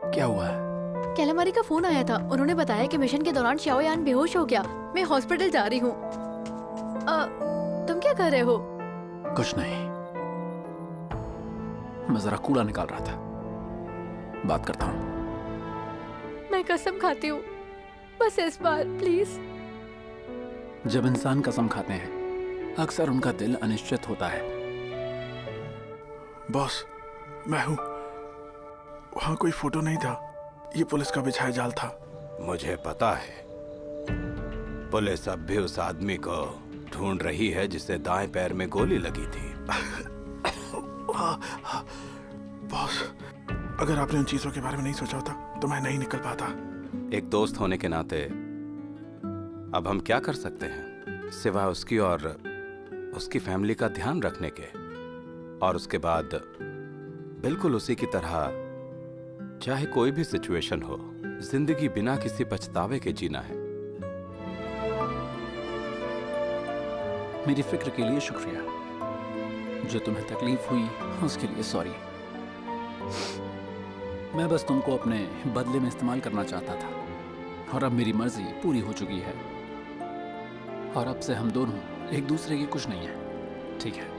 क्या हुआ है? कैलामारी का फोन आया था। उन्होंने बताया कि मिशन के दौरान शाओयान बेहोश हो गया। मैं हॉस्पिटल जा रही हूँ। तुम क्या कर रहे हो? कुछ नहीं, मैं जरा कूड़ा निकाल रहा था। बात करता हूँ। मैं कसम खाती हूँ, बस इस बार प्लीज। जब इंसान कसम खाते हैं अक्सर उनका दिल अनिश्चित होता है। बॉस, मैं हूँ। वहाँ कोई फोटो नहीं था, ये पुलिस का बिछाया जाल था। मुझे पता है, पुलिस अब भी उस आदमी को ढूंढ रही है जिसे दाएं पैर में गोली लगी थी। बॉस, अगर आपने उन चीजों के बारे में नहीं सोचा होता तो मैं नहीं निकल पाता। एक दोस्त होने के नाते अब हम क्या कर सकते हैं सिवाय उसकी और उसकी फैमिली का ध्यान रखने के, और उसके बाद बिल्कुल उसी की तरह चाहे कोई भी सिचुएशन हो, जिंदगी बिना किसी पछतावे के जीना है। मेरी फिक्र के लिए शुक्रिया। जो तुम्हें तकलीफ हुई उसके लिए सॉरी। मैं बस तुमको अपने बदले में इस्तेमाल करना चाहता था, और अब मेरी मर्जी पूरी हो चुकी है। और अब से हम दोनों एक दूसरे के कुछ नहीं है, ठीक है?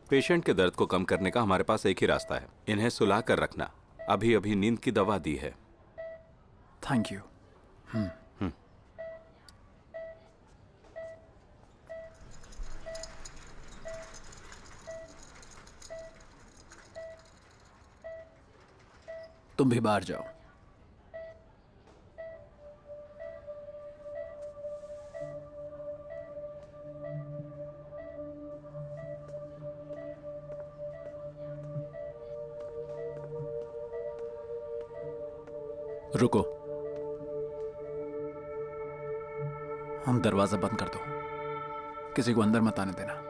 पेशेंट के दर्द को कम करने का हमारे पास एक ही रास्ता है, इन्हें सुला कर रखना। अभी अभी नींद की दवा दी है। Thank you. तुम भी बाहर जाओ। रुको, हम दरवाजा बंद कर दो, किसी को अंदर मत आने देना।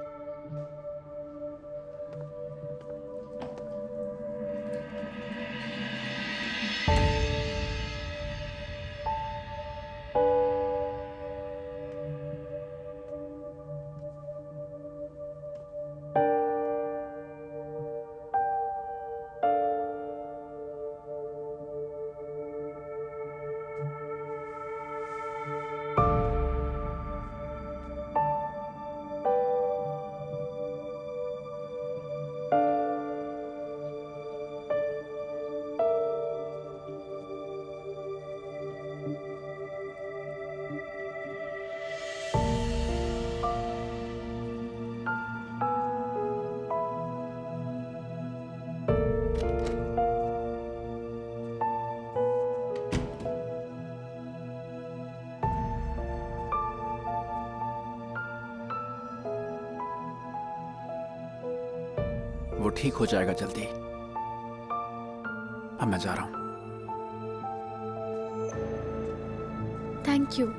वो ठीक हो जाएगा जल्दी। अब मैं जा रहा हूं। Thank you.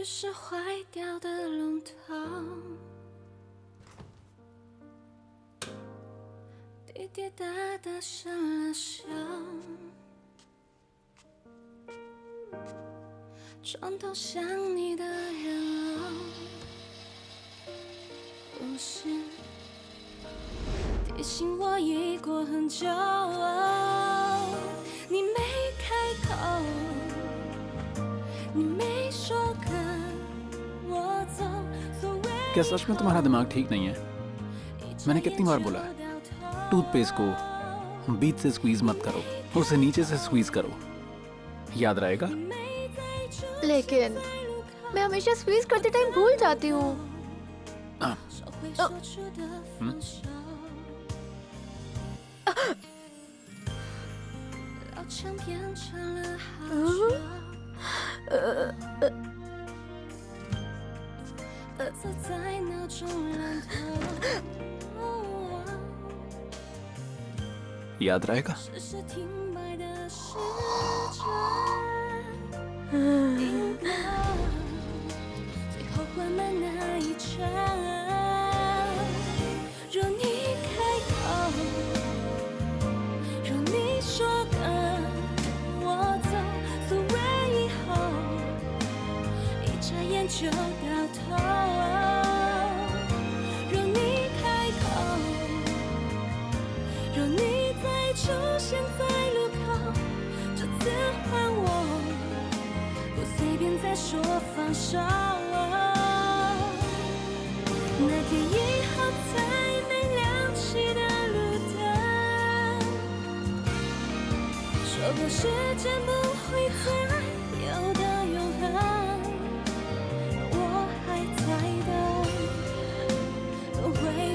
是坏掉的龙头，滴滴答答生了锈，床头想你的人偶，不是提醒我已过很久，你没开口，你没说跟我走，所谓 क्या सच में तुम्हारा दिमाग ठीक नहीं है? मैंने कितनी बार बोला है टूथपेस्ट को बीच से स्क्वीज मत करो, उसे नीचे से स्क्वीज करो, याद रहेगा? लेकिन मैं हमेशा स्क्वीज करते टाइम भूल जाती हूँ। याद रहेगा?就到头，若你开口，若你再出现在路口，这次换我，不随便再说放手。那天以后才没亮起的路灯，说过时间不会再有的永恒。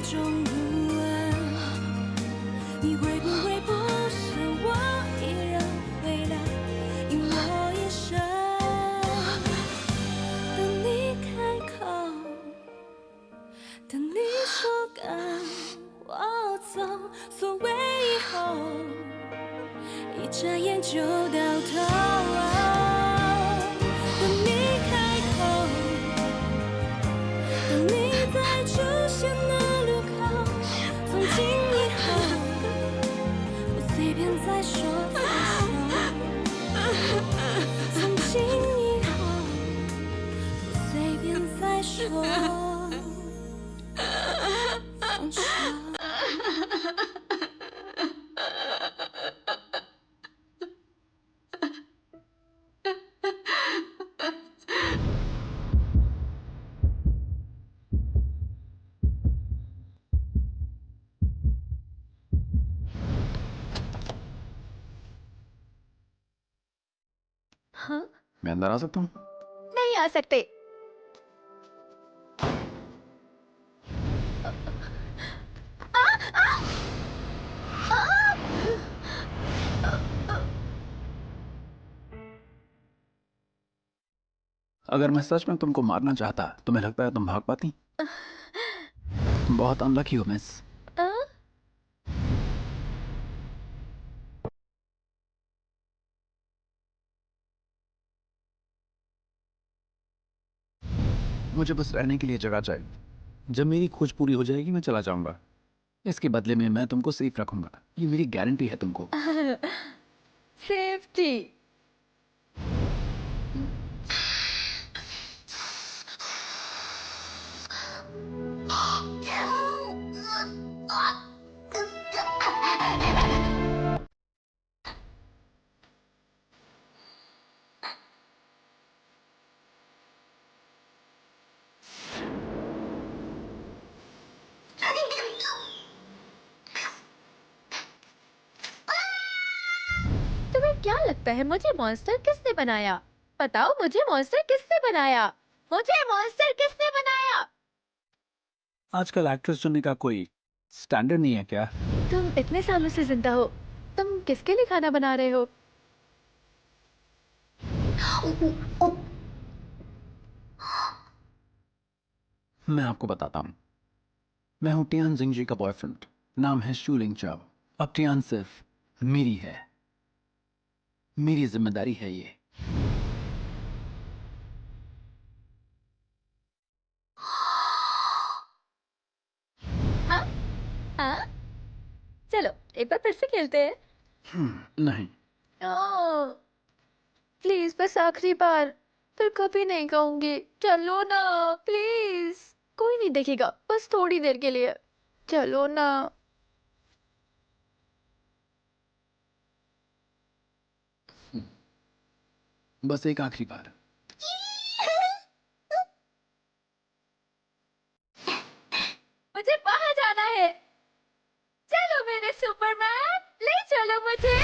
终不问，你会不会不舍我一人回来，因我一生。等你开口，等你说跟我走，所谓以后，一眨眼就到头。等你开口，等你再出现的。从今以后，不随便再说放手。从今以后，不随便再说放手。हाँ? मैं अंदर आ सकता हूँ? नहीं आ सकते। अगर मैं सच में तुमको मारना चाहता, तुम्हें लगता है तुम भाग पाती? बहुत अनलकी हो मिस। मुझे बस रहने के लिए जगह चाहिए। जब मेरी खोज पूरी हो जाएगी मैं चला जाऊंगा। इसके बदले में मैं तुमको सेफ रखूंगा, ये मेरी गारंटी है तुमको। सेफ्टी। क्या लगता है मुझे मॉन्स्टर किसने बनाया? बताओ मुझे मॉन्स्टर किसने बनाया? मुझे मॉन्स्टर किसने बनाया? आजकल एक्ट्रेस चुनने का कोई स्टैंडर्ड नहीं है क्या? तुम इतने सालों से जिंदा हो, तुम किसके लिए खाना बना रहे हो? मैं आपको बताता हूँ। मैं हूँ टियान जिंगजी का बॉयफ्रेंड, नाम है शूलिंग चाओ। अब टियान सिर्फ मेरी है, मेरी जिम्मेदारी है ये। एक बार फिर से खेलते हैं। नहीं। प्लीज बस आखिरी बार, फिर कभी नहीं कहूंगी। चलो ना प्लीज, कोई नहीं देखेगा, बस थोड़ी देर के लिए। चलो ना। बस एक आखिरी बार। मुझे बाहर जाना है। चलो मेरे सुपरमैन, ले चलो मुझे।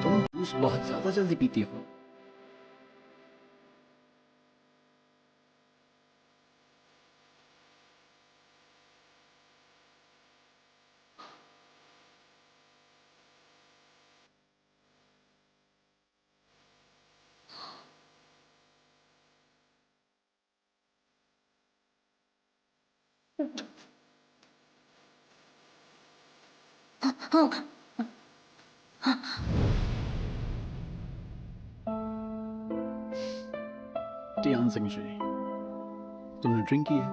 तुम जूस बहुत ज्यादा जल्दी पीती हो। टियान सिंह, तुमने ड्रिंक की है?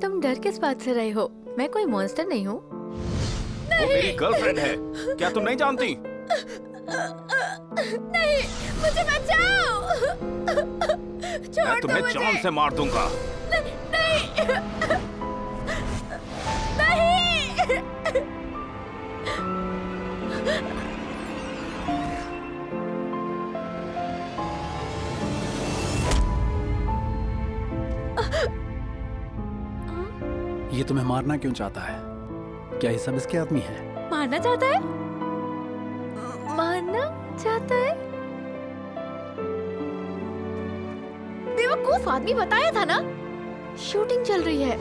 तुम डर किस बात से रहे हो? मैं कोई मॉन्स्टर नहीं हूँ। वो मेरी गर्लफ्रेंड है, क्या तुम नहीं जानती? नहीं, मुझे बचाओ। मैं तुम्हें जान से मार दूंगा। नहीं, नहीं। ये तुम्हें मारना क्यों चाहता है? क्या ये सब इसके आदमी है? मारना चाहता है? मारना चाहता है? बेवकूफ आदमी, बताया था ना, शूटिंग चल रही है।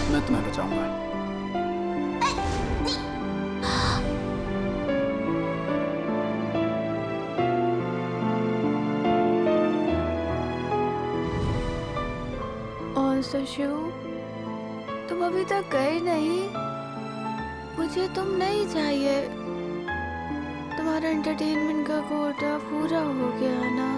मैं तुम्हें बचाऊंगा। और शशु, तुम अभी तक गए नहीं। मुझे तुम नहीं चाहिए। तुम्हारा एंटरटेनमेंट का कोटा पूरा हो गया ना।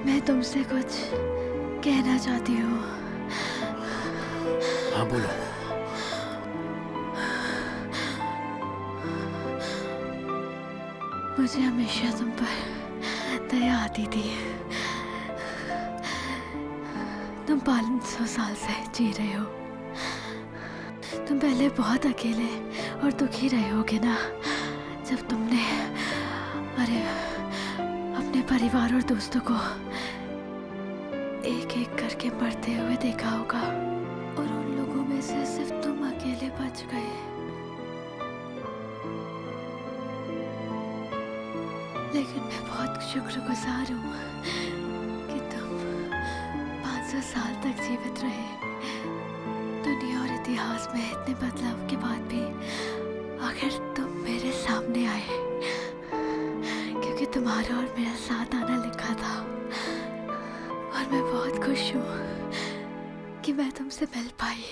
मैं तुमसे कुछ कहना चाहती हूँ। हाँ बोलो। मुझे हमेशा तुम पर दया आती थी। तुम 500 साल से जी रहे हो। तुम पहले बहुत अकेले और दुखी रहे होगे ना, जब तुमने अपने परिवार और दोस्तों को एक एक करके मरते हुए देखा होगा, और उन लोगों में से सिर्फ तुम अकेले बच गए। लेकिन मैं बहुत शुक्रगुजार हूँ कि तुम 500 साल तक जीवित रहे। दुनिया और इतिहास में इतने बदलाव के बाद भी आखिर तुम मेरे सामने आए, क्योंकि तुम्हारा और मेरा साथ आना लिखा था। और मैं बहुत खुश हूँ कि मैं तुमसे मिल पाई।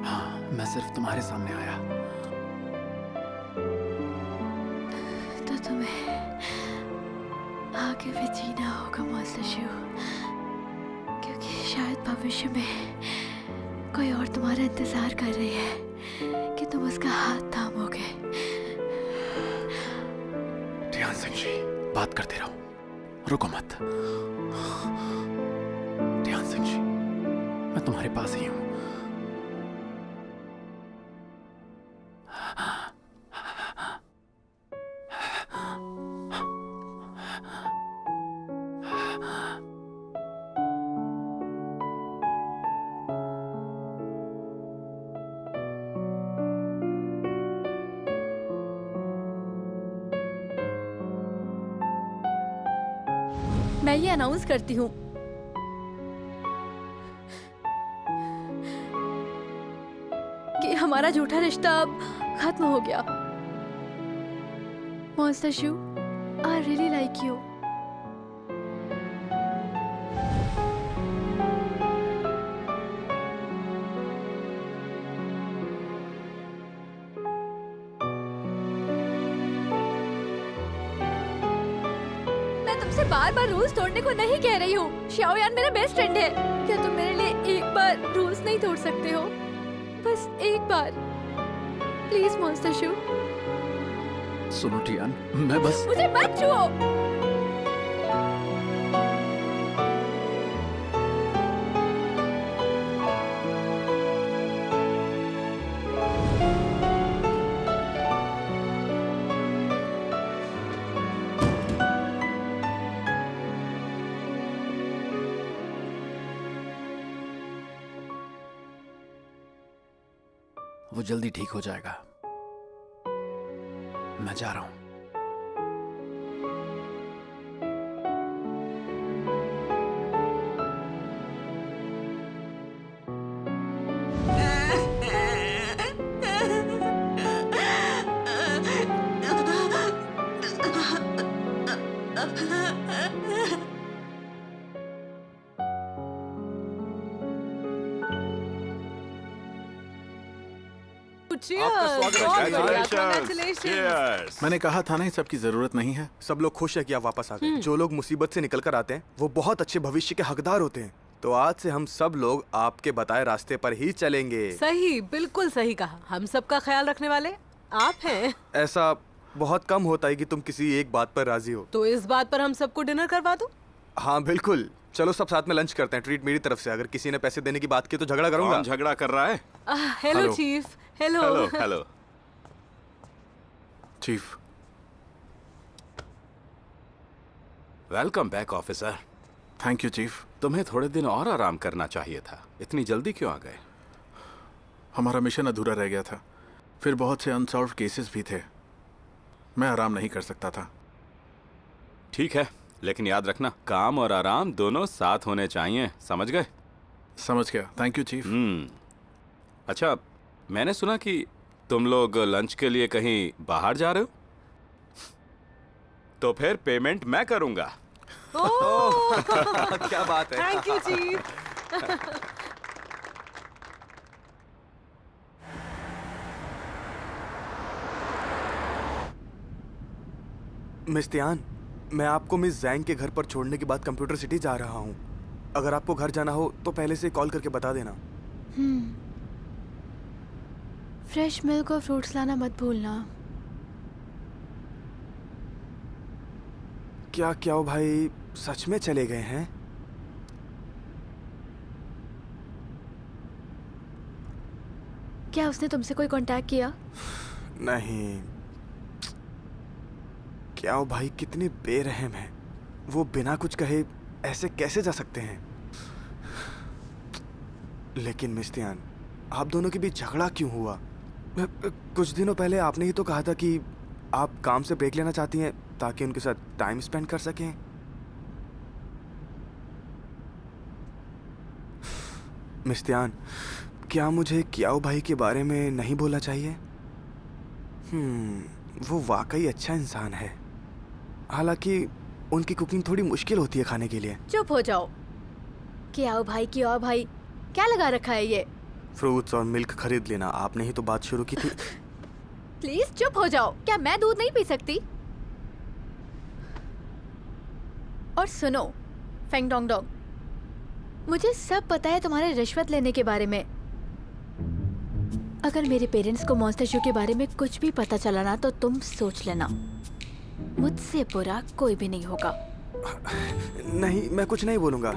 हाँ, मैं सिर्फ तुम्हारे सामने आया। तो तुम्हें आगे भी जीना होगा मॉन्स्टर शू, क्योंकि शायद भविष्य में कोई और तुम्हारा इंतजार कर रही है कि तुम उसका हाथ थामोगे। ध्यान सिंह जी, बात करते रहो, रुको मत। ध्यान सिंह जी, मैं तुम्हारे पास ही हूं। मैं ये अनाउंस करती हूँ कि हमारा झूठा रिश्ता अब खत्म हो गया। Monster shoe, I really like you. तुमसे बार बार रूल्स तोड़ने को नहीं कह रही हूँ। शाओयान मेरा बेस्ट फ्रेंड है। क्या तुम मेरे लिए एक बार रूल्स नहीं तोड़ सकते हो? बस एक बार प्लीज मॉन्स्टर शू। सुनो टियान, मैं बस। मुझे मत छुओ। वो जल्दी ठीक हो जाएगा। मैं जा रहा हूं। मैंने कहा था ना, सबकी जरूरत नहीं है। सब लोग खुश है कि आप वापस आ गए। जो लोग मुसीबत से निकल कर आते हैं वो बहुत अच्छे भविष्य के हकदार होते हैं। तो आज से हम सब लोग आपके बताए रास्ते पर ही चलेंगे। सही, बिल्कुल सही कहा। हम सब का ख्याल रखने वाले आप हैं। ऐसा बहुत कम होता है कि तुम किसी एक बात पर राजी हो। तो इस बात पर हम सबको डिनर करवा दो। हाँ बिल्कुल, चलो सब साथ में लंच करते हैं। ट्रीट मेरी तरफ से। अगर किसी ने पैसे देने की बात की तो झगड़ा करूंगा। झगड़ा कर रहा है? Hello chief. Hello hello hello chief. Welcome back officer. Thank you chief. तुम्हें थोड़े दिन और आराम करना चाहिए था। इतनी जल्दी क्यों आ गए? हमारा मिशन अधूरा रह गया था, फिर बहुत से अनसॉल्व केसेस भी थे। मैं आराम नहीं कर सकता था। ठीक है, लेकिन याद रखना, काम और आराम दोनों साथ होने चाहिए। समझ गए? समझ गया। Thank you chief. अच्छा, मैंने सुना कि तुम लोग लंच के लिए कहीं बाहर जा रहे हो, तो फिर पेमेंट मैं करूंगा। क्या बात है। Thank you chief. Miss Tian, मैं आपको मिस जैंग के घर पर छोड़ने के बाद कंप्यूटर सिटी जा रहा हूँ। अगर आपको घर जाना हो तो पहले से कॉल करके बता देना। फ्रेश मिल्क और फ्रूट्स लाना मत भूलना। क्या क्या भाई सच में चले गए हैं? क्या उसने तुमसे कोई कांटेक्ट किया? नहीं। क्या भाई कितने बेरहम हैं। वो बिना कुछ कहे ऐसे कैसे जा सकते हैं? लेकिन मिस तियान, आप दोनों के बीच झगड़ा क्यों हुआ? कुछ दिनों पहले आपने ही तो कहा था कि आप काम से ब्रेक लेना चाहती हैं ताकि उनके साथ टाइम स्पेंड कर सकें। मिस तियान, क्या मुझे क्याओ भाई के बारे में नहीं बोलना चाहिए? वो वाकई अच्छा इंसान है। हालांकि उनकी कुकिंग थोड़ी मुश्किल होती है खाने के लिए। चुप हो जाओ। क्याओ भाई, क्याओ भाई क्या लगा रखा है ये? फ्रूट्स और मिल्क खरीद लेना। आपने ही तो बात शुरू की थी। प्लीज चुप हो जाओ। क्या मैं दूध नहीं पी सकती? और सुनो फेंग डोंग डोंग, मुझे सब पता है तुम्हारे रिश्वत लेने के बारे में। अगर मेरे पेरेंट्स को मॉन्स्टर शो के बारे में कुछ भी पता चला ना तो तुम सोच लेना, मुझसे बुरा कोई भी नहीं होगा। नहीं, मैं कुछ नहीं बोलूंगा।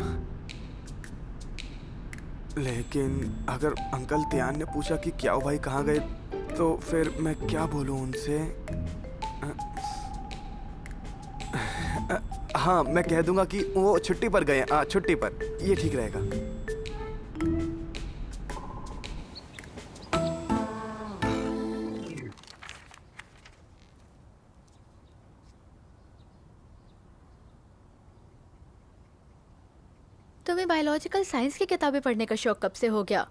लेकिन अगर अंकल तियान ने पूछा कि क्याओ भाई कहाँ गए तो फिर मैं क्या बोलूं उनसे? हाँ, मैं कह दूंगा कि वो छुट्टी पर गए। छुट्टी पर, ये ठीक रहेगा। तुम्हें बायोलॉजिकल साइंस की किताबें पढ़ने का शौक कब से हो गया?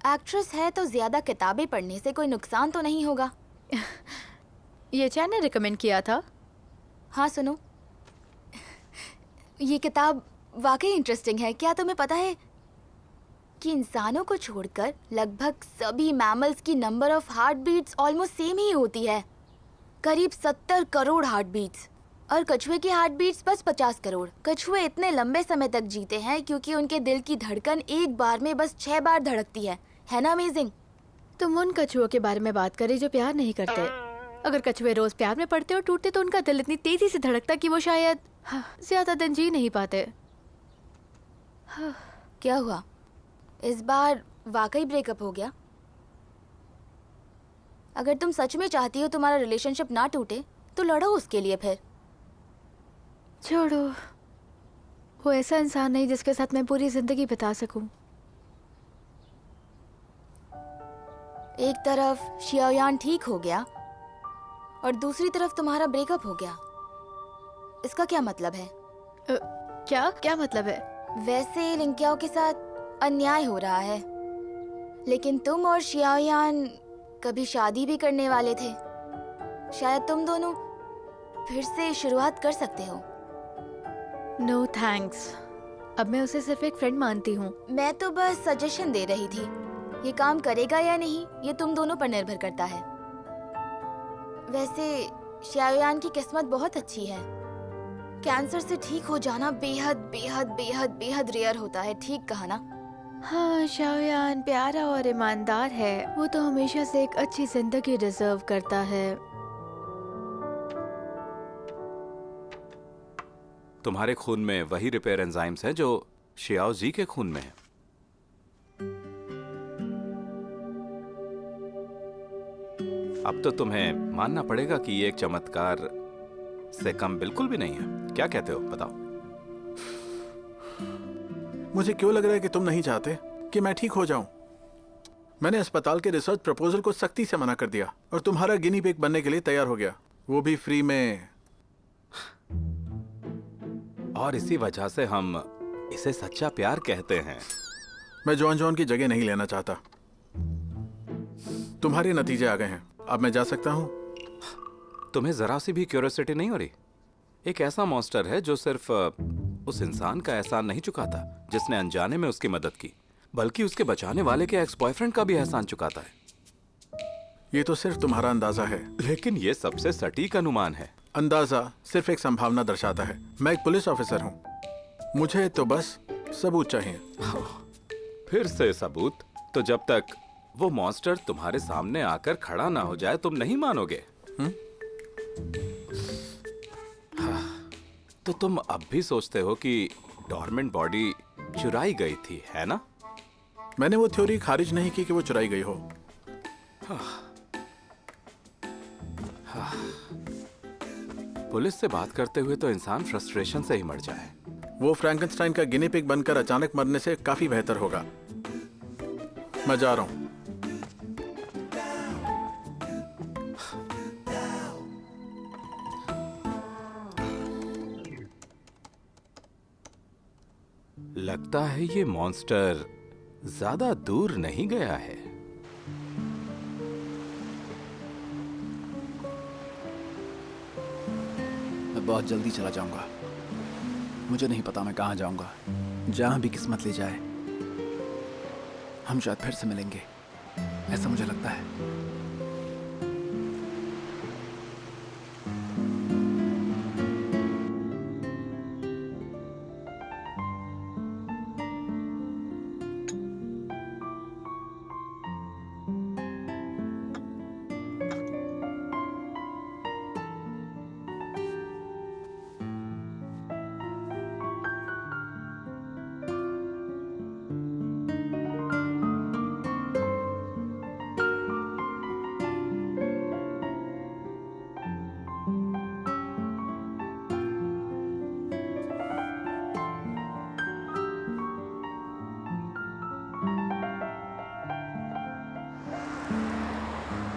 एक्ट्रेस है तो ज्यादा किताबें पढ़ने से कोई नुकसान तो नहीं होगा। ये चैन ने रिकमेंड किया था। हाँ सुनो, ये किताब वाकई इंटरेस्टिंग है। क्या तुम्हें पता है कि इंसानों को छोड़कर लगभग सभी मैमल्स की number of heart beats almost same ही होती है, करीब 70 करोड़ हार्ट बीट्स। और कछुए की हार्ट बीट्स बस 50 करोड़। कछुए इतने लंबे समय तक जीते हैं क्योंकि उनके दिल की धड़कन एक बार में बस 6 बार धड़कती है ना अमेजिंग? तुम उन कछुओं के बारे में बात करें जो प्यार नहीं करते। अगर कछुए रोज प्यार में पड़ते और टूटते तो उनका दिल इतनी तेजी से धड़कता कि वो शायद ज्यादा दिन जी नहीं पाते। क्या हुआ, इस बार वाकई ब्रेकअप हो गया? अगर तुम सच में चाहती हो तुम्हारा रिलेशनशिप ना टूटे तो लड़ो उसके लिए। फिर छोड़ो, वो ऐसा इंसान नहीं जिसके साथ मैं पूरी जिंदगी बिता सकूं। एक तरफ शियाओयान ठीक हो गया और दूसरी तरफ तुम्हारा ब्रेकअप हो गया। इसका क्या मतलब है? क्या मतलब है? वैसे लिंक्याओ के साथ अन्याय हो रहा है, लेकिन तुम और शियाओयान कभी शादी भी करने वाले थे। शायद तुम दोनों फिर से शुरुआत कर सकते हो। नो थैंक्स, अब मैं उसे सिर्फ एक फ्रेंड मानती हूँ। मैं तो बस सजेशन दे रही थी। ये काम करेगा या नहीं ये तुम दोनों पर निर्भर करता है। वैसे शियाओयान की किस्मत बहुत अच्छी है। कैंसर से ठीक हो जाना बेहद बेहद बेहद बेहद रेयर होता है। ठीक कहा ना? हाँ, शियाओयान प्यारा और ईमानदार है। वो तो हमेशा से एक अच्छी जिंदगी डिजर्व करता है। तुम्हारे खून में वही रिपेयर एंजाइम्स हैं जो शियाओ जी के खून में है। अब तो तुम्हें मानना पड़ेगा कि ये एक चमत्कार से कम बिल्कुल भी नहीं है। क्या कहते हो, बताओ? मुझे क्यों लग रहा है कि तुम नहीं चाहते कि मैं ठीक हो जाऊं। मैंने अस्पताल के रिसर्च प्रपोजल को सख्ती से मना कर दिया और तुम्हारा गिनी पिग बनने के लिए तैयार हो गया, वो भी फ्री में। और इसी वजह से हम इसे सच्चा प्यार कहते हैं। मैं जॉन जॉन की जगह नहीं लेना चाहता। तुम्हारे नतीजे आ गए हैं, अब मैं जा सकता हूं। तुम्हें जरा सी भी क्यूरियोसिटी नहीं हो रही? एक ऐसा मॉन्स्टर है जो सिर्फ उस इंसान का एहसान नहीं चुकाता जिसने अनजाने में उसकी मदद की, बल्कि उसके बचाने वाले के एक्स बॉयफ्रेंड का भी एहसान चुकाता है। ये तो सिर्फ तुम्हारा अंदाजा है। लेकिन ये सबसे सटीक अनुमान है। अंदाजा सिर्फ एक संभावना दर्शाता है। मैं एक पुलिस ऑफिसर हूँ, मुझे तो बस सबूत चाहिए। फिर से सबूत? तो जब तक वो मॉन्स्टर तुम्हारे सामने आकर खड़ा ना हो जाए तुम नहीं मानोगे। तो तुम अब भी सोचते हो कि डॉर्मेंट बॉडी चुराई गई थी, है ना? मैंने वो थ्योरी खारिज नहीं की कि वो चुराई गई हो। पुलिस से बात करते हुए तो इंसान फ्रस्ट्रेशन से ही मर जाए। वो फ्रैंकनस्टाइन का गिनी पिग बनकर अचानक मरने से काफी बेहतर होगा। मैं जा रहा हूं। लगता है ये मॉन्स्टर ज्यादा दूर नहीं गया है। मैं बहुत जल्दी चला जाऊंगा। मुझे नहीं पता मैं कहां जाऊंगा, जहां भी किस्मत ले जाए। हम शायद फिर से मिलेंगे, ऐसा मुझे लगता है।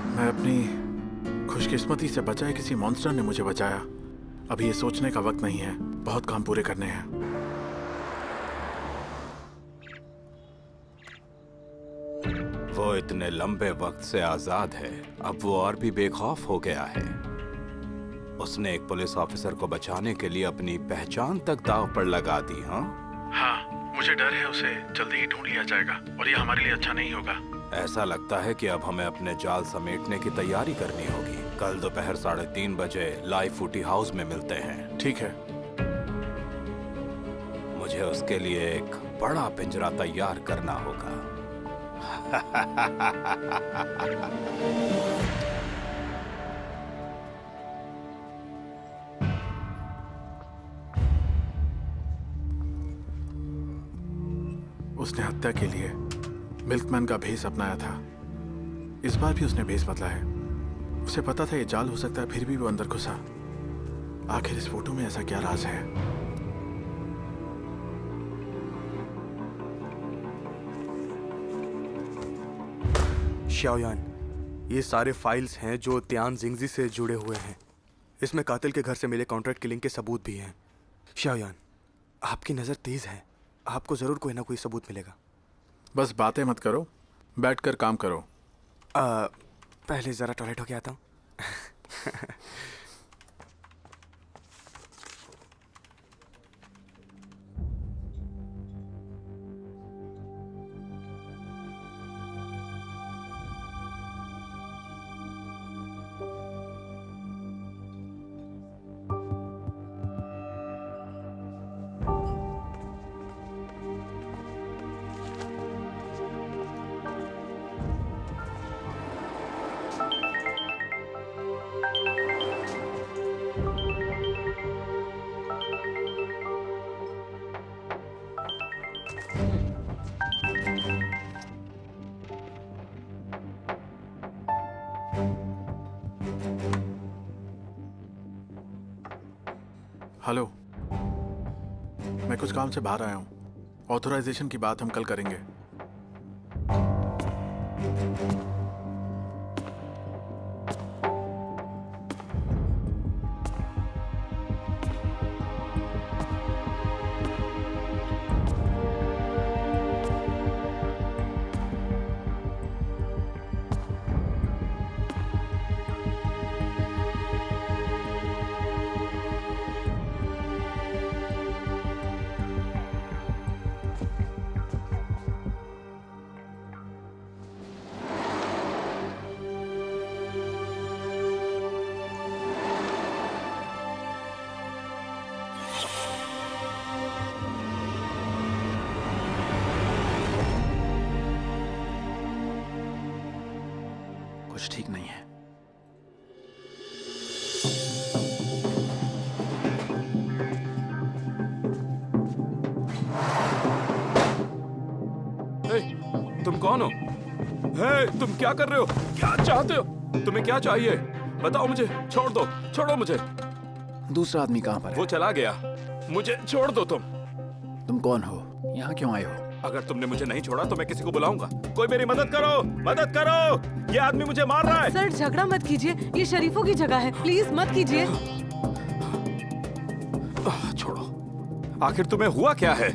मैं अपनी खुशकिस्मती से बचाए किसी मॉन्स्टर ने मुझे बचाया। अभी ये सोचने का वक्त नहीं है, बहुत काम पूरे करने हैं। वो इतने लंबे वक्त से आजाद है, अब वो और भी बेखौफ हो गया है। उसने एक पुलिस ऑफिसर को बचाने के लिए अपनी पहचान तक दांव पर लगा दी। हाँ, मुझे डर है उसे जल्दी ही ढूंढ लिया जाएगा और ये हमारे लिए अच्छा नहीं होगा। ऐसा लगता है कि अब हमें अपने जाल समेटने की तैयारी करनी होगी। कल दोपहर 3:30 बजे लाइव फूटी हाउस में मिलते हैं। ठीक है। मुझे उसके लिए एक बड़ा पिंजरा तैयार करना होगा। उसने हत्या के लिए मिल्कमैन का भेष अपनाया था। इस बार भी उसने भेष बदला है। उसे पता था ये जाल हो सकता है, फिर भी वो अंदर घुसा। आखिर इस फोटो में ऐसा क्या राज है? शाओयान, ये सारे फाइल्स हैं जो त्यान जिंगजी से जुड़े हुए हैं। इसमें कातिल के घर से मिले कॉन्ट्रैक्ट किलिंग के सबूत भी हैं। शाओयान, आपकी नज़र तेज है, आपको ज़रूर कोई ना कोई सबूत मिलेगा। बस बातें मत करो, बैठकर काम करो। पहले ज़रा टॉयलेट होके आता हूँ। हेलो, मैं कुछ काम से बाहर आया हूँ। ऑथराइजेशन की बात हम कल करेंगे। कुछ ठीक नहीं है। तुम कौन हो? तुम क्या कर रहे हो? क्या चाहते हो? तुम्हें क्या चाहिए? बताओ मुझे। छोड़ दो, छोड़ो मुझे। दूसरा आदमी कहाँ पर है? वो चला गया। मुझे छोड़ दो। तुम कौन हो? यहाँ क्यों आए हो? अगर तुमने मुझे नहीं छोड़ा तो मैं किसी को बुलाऊंगा। कोई मेरी मदद करो, मदद करो। ये आदमी मुझे मार रहा है। सर, झगड़ा मत कीजिए, ये शरीफों की जगह है, प्लीज मत कीजिए। छोड़ो। आखिर तुम्हें हुआ क्या है?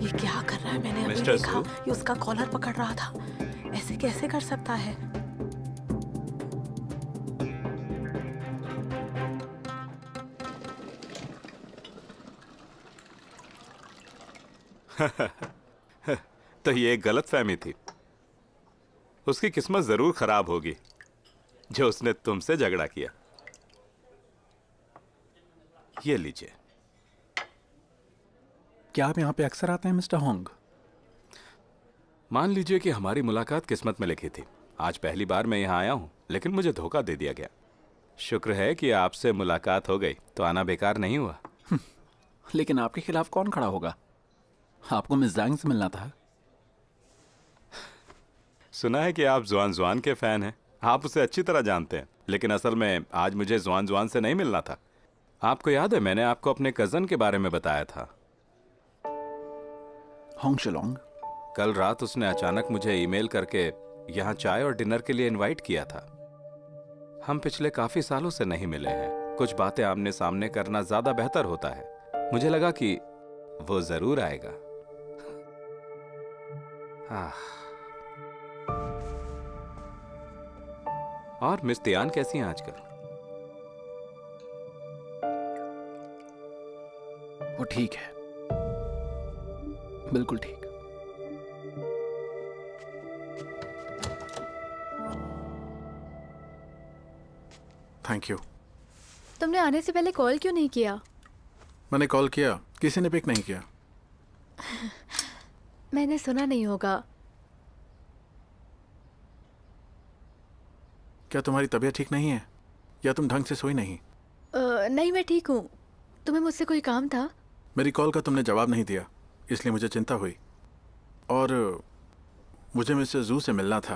ये क्या कर रहा है? मैंने अभी देखा, ये उसका कॉलर पकड़ रहा था। ऐसे कैसे कर सकता है? तो ये एक गलतफहमी थी। उसकी किस्मत जरूर खराब होगी जो उसने तुमसे झगड़ा किया। ये लीजिए। क्या आप यहाँ पे अक्सर आते हैं मिस्टर होंग? मान लीजिए कि हमारी मुलाकात किस्मत में लिखी थी। आज पहली बार मैं यहाँ आया हूँ, लेकिन मुझे धोखा दे दिया गया। शुक्र है कि आपसे मुलाकात हो गई, तो आना बेकार नहीं हुआ। लेकिन आपके खिलाफ कौन खड़ा होगा? आपको मिस ज़ांग से मिलना था। सुना है कि आप जुआन जुआन के फैन हैं। आप उसे अच्छी तरह जानते हैं, लेकिन असल में आज मुझे जुआन जुआन से नहीं मिलना था। आपको याद है मैंने आपको अपने कजन के बारे में बताया था, होंग शिलोंग। कल रात उसने अचानक मुझे ईमेल करके यहाँ चाय और डिनर के लिए इनवाइट किया था। हम पिछले काफी सालों से नहीं मिले हैं। कुछ बातें आमने सामने करना ज्यादा बेहतर होता है। मुझे लगा कि वो जरूर आएगा। और मिस तियान कैसी हैं आजकल? वो ठीक है, बिल्कुल ठीक। Thank you. तुमने आने से पहले कॉल क्यों नहीं किया? मैंने कॉल किया, किसी ने पिक नहीं किया। मैंने सुना नहीं होगा। क्या तुम्हारी तबीयत ठीक नहीं है या तुम ढंग से सोई नहीं? नहीं, मैं ठीक हूँ। तुम्हें मुझसे कोई काम था? मेरी कॉल का तुमने जवाब नहीं दिया, इसलिए मुझे चिंता हुई। और मुझे मिस्टर जू से मिलना था।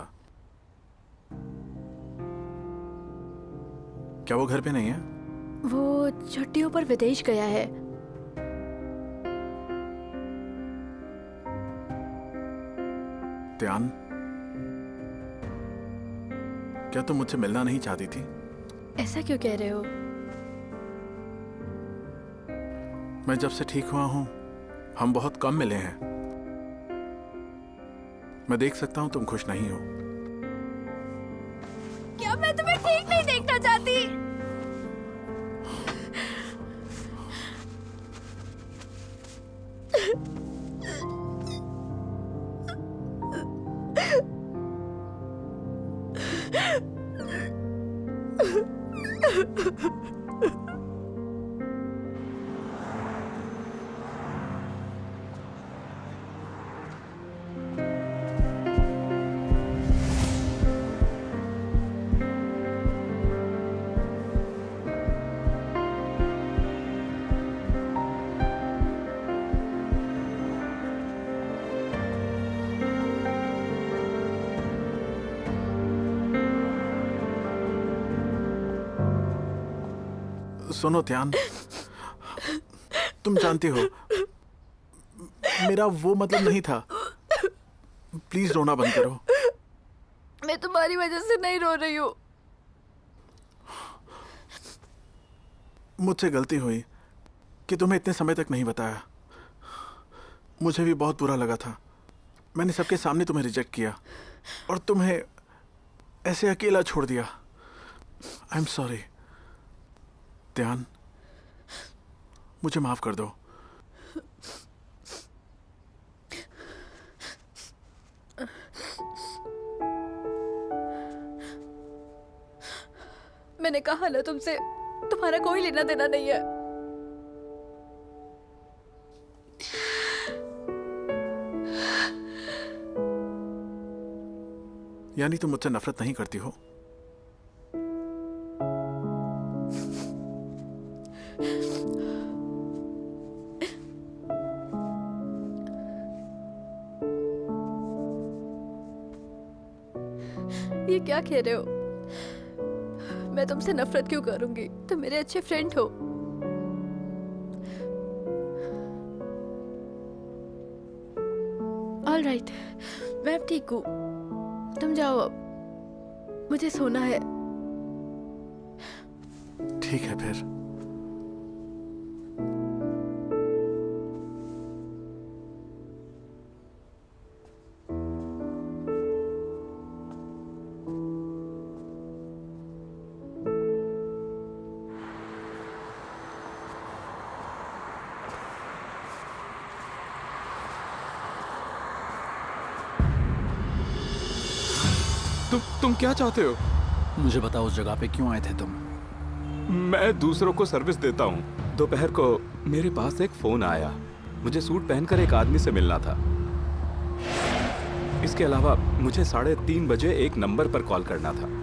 क्या वो घर पे नहीं है? वो छुट्टियों पर विदेश गया है। त्यान, क्या तुम मुझसे मिलना नहीं चाहती थी? ऐसा क्यों कह रहे हो? मैं जब से ठीक हुआ हूं हम बहुत कम मिले हैं। मैं देख सकता हूं तुम खुश नहीं हो। क्या मैं तुम्हें ठीक नहीं देखना चाहती? सुनो त्यान, तुम जानती हो मेरा वो मतलब नहीं था। प्लीज रोना बंद करो। मैं तुम्हारी वजह से नहीं रो रही हूँ। मुझसे गलती हुई कि तुम्हें इतने समय तक नहीं बताया। मुझे भी बहुत बुरा लगा था। मैंने सबके सामने तुम्हें रिजेक्ट किया और तुम्हें ऐसे अकेला छोड़ दिया। आई एम सॉरी त्यान, मुझे माफ कर दो। मैंने कहा ना तुमसे, तुम्हारा कोई लेना देना नहीं है। यानी तुम मुझसे नफरत नहीं करती हो? ये क्या कह रहे हो? मैं तुमसे नफरत क्यों करूंगी? तुम मेरे अच्छे फ्रेंड हो। ऑल राइट, मैं अब ठीक हूँ। तुम जाओ अब, मुझे सोना है। ठीक है फिर। तुम क्या चाहते हो? मुझे बताओ उस जगह पे क्यों आए थे तुम? मैं दूसरों को सर्विस देता हूँ। दोपहर को मेरे पास एक फोन आया। मुझे सूट पहनकर एक आदमी से मिलना था। इसके अलावा मुझे 3:30 बजे एक नंबर पर कॉल करना था।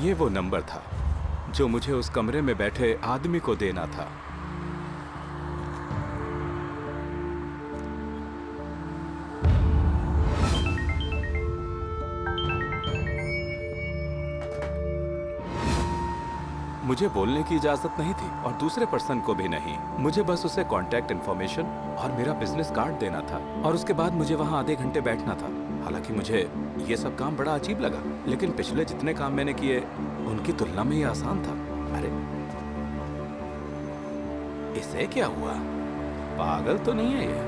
ये वो नंबर था जो मुझे उस कमरे में बैठे आदमी को देना था। मुझे बोलने की इजाजत नहीं थी और दूसरे पर्सन को भी नहीं। मुझे बस उसे कांटेक्ट इंफॉर्मेशन और मेरा बिजनेस कार्ड देना था और उसके बाद मुझे वहां आधे घंटे बैठना था। हालांकि मुझे ये सब काम बड़ा अजीब लगा, लेकिन पिछले जितने काम मैंने किए उनकी तुलना में ये आसान था। अरे इसे क्या हुआ? पागल तो नहीं है ये?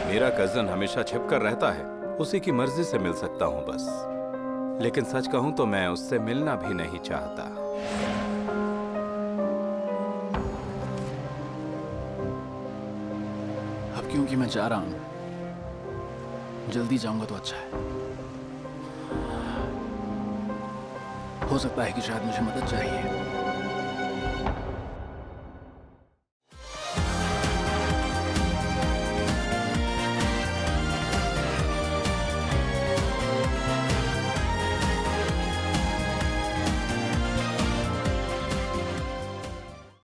मेरा कजन हमेशा छिपकर रहता है, उसी की मर्जी से मिल सकता हूं बस। लेकिन सच कहूं तो मैं उससे मिलना भी नहीं चाहता। अब क्योंकि मैं जा रहा हूं, जल्दी जाऊंगा तो अच्छा है। हो सकता है कि शायद मुझे मदद चाहिए।